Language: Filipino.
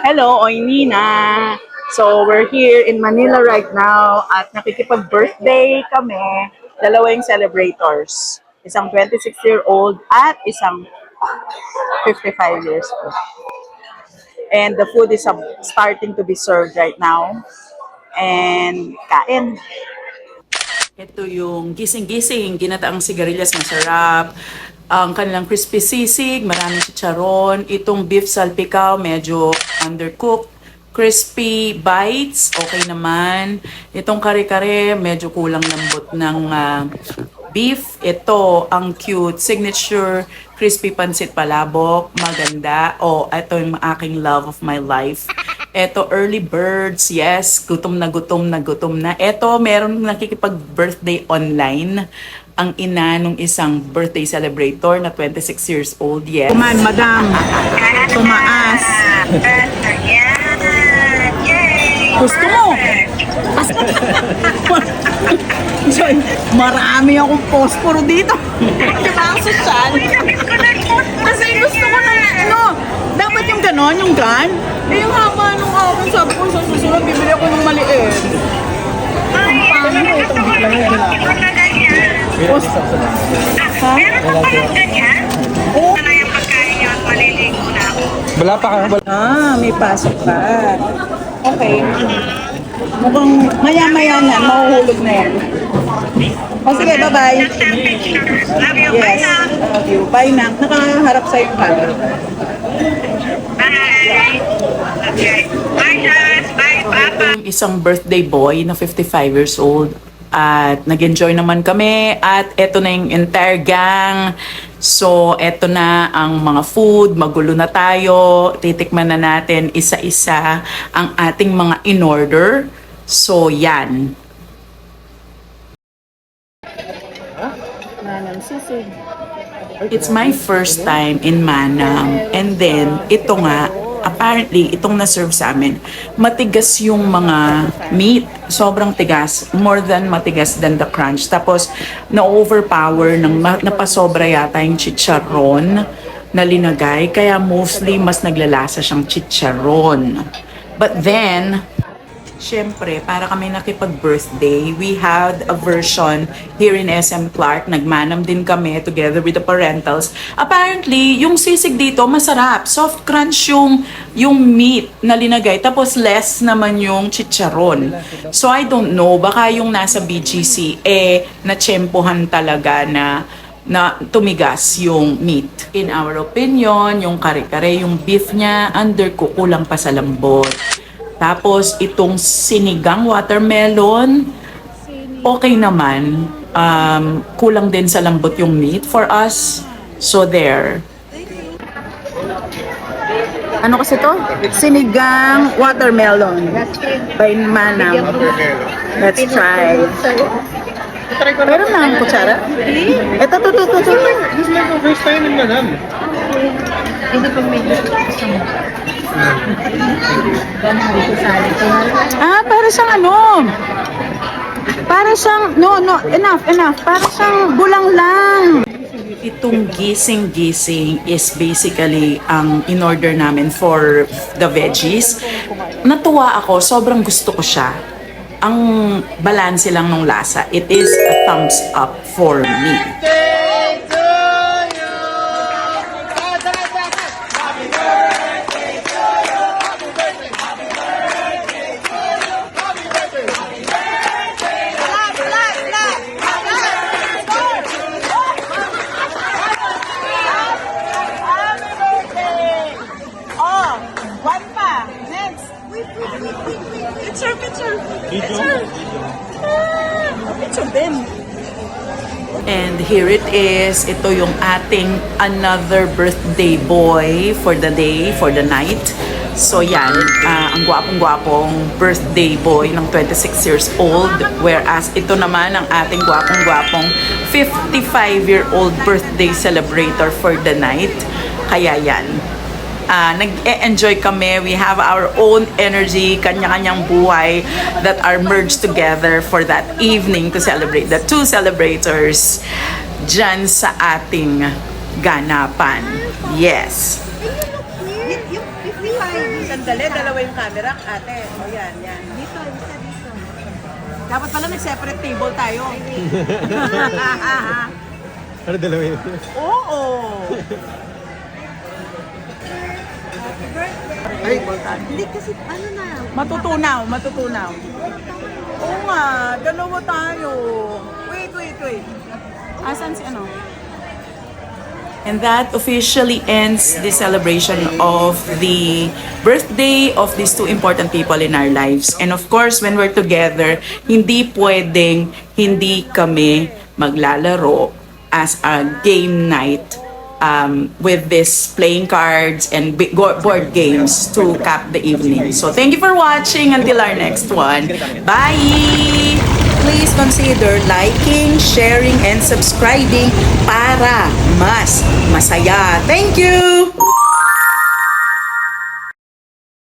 Hello, Oynina! So, we're here in Manila right now at nakikipag-birthday kami. Dalawa yung celebrators. Isang 26-year-old at isang 55 years old. And the food is starting to be served right now. And kain. Ito yung gising-gising, ginataang sigarilyas, masarap. Ang kanilang crispy sisig, maraming chicharon. Itong beef salpicao, medyo undercooked. Crispy bites, okay naman. Itong kare-kare, medyo kulang lambot ng beef. Ito, ang cute. Signature crispy pancit palabok. Maganda. Ito yung aking love of my life. Ito, early birds. Yes, gutom na gutom na gutom na. Ito, meron nakikipag-birthday online. Ang ina nung isang birthday celebrator na 26 years old. Yes. Kuman, madam. Tumaas. Gusto mo? Marami akong posporo dito. Diba ang sosyal? Kasi gusto ko na, dapat yung ganon, yung gun. Yung haba nung akin, sabi ko sa susunod, bibili ako ng maliit. Ang pangit. Itong bigla na yan. Ha? Meron ka pa ng ganyan? Oo. Ano yung pagkain yun? Maliligo na ako. Wala pa ka. May pasok pa. Okay. Mukhang maya-maya na, mahuhulog na yan. O sige, bye-bye. Just send pictures. Love you. Bye Yes, na. love you. Bye na. Nakaharap sa yung camera. Bye. Okay. Bye, Jess. Bye, Papa. Yung isang birthday boy na 55 years old. At nag-enjoy naman kami. At eto na yung entire gang. So, eto na ang mga food. Magulo na tayo. Titikman na natin isa-isa ang ating mga in-order. So, yan. It's my first time in Manam. And then, ito nga, apparently, itong na-serve sa amin, matigas yung mga meat. Sobrang tigas. More than matigas than the crunch. Tapos, na-overpower, napasobra yata yung chicharon na linagay. Kaya mostly, mas naglalasa siyang chicharon. But then, syempre, para kami nakipag-birthday, we had a version here in SM Clark. Nagmanam din kami together with the parentals. Apparently, yung sisig dito masarap. Soft crunch yung meat na linagay. Tapos less naman yung chicharon. So I don't know, baka yung nasa BGC, natsyempohan talaga na tumigas yung meat. In our opinion, yung kare-kare, yung beef niya, undercook, kulang pa sa lambot. Tapos, itong sinigang watermelon, okay naman. Kulang din sa lambot yung meat for us. So, there. Ano kasi to? Sinigang watermelon. By Manam. Let's try. Meron na ang kutsara? Ito. This is my first time in Manam. Para siyang ano? Para siyang, enough. Para siyang bulang lang. Itong gising-gising is basically ang in-order namin for the veggies. Natuwa ako, sobrang gusto ko siya. Ang balanse lang ng lasa. It is a thumbs up for me. And here it is. Ito yung ating another birthday boy for the day, for the night. So yan, ang gwapong-gwapong birthday boy ng 26 years old. Whereas ito naman ang ating gwapong-gwapong 55-year-old birthday celebrator for the night. Kaya yan. Nag-e-enjoy kami. We have our own energy, kanya-kanyang buhay that are merged together for that evening to celebrate the two celebrators dyan sa ating ganapan. Yes. If we buy this and Sandali, dalawa yung camera, ate. O yan, yan. Dito, isa dito. Dapat pala nag-separate table tayo. Ano dalawa yun? Oo. Ay, Hindi kasi, ano na, Matutunaw, matutunaw. Oo nga, dalawa tayo. Wait. Asan si ano? And that officially ends the celebration of the birthday of these two important people in our lives. And of course, when we're together, hindi pwedeng hindi kami maglalaro as a game night with this playing cards and board games to cap the evening. So thank you for watching. Until our next one. Bye! Please consider liking, sharing, and subscribing para mas masaya. Thank you!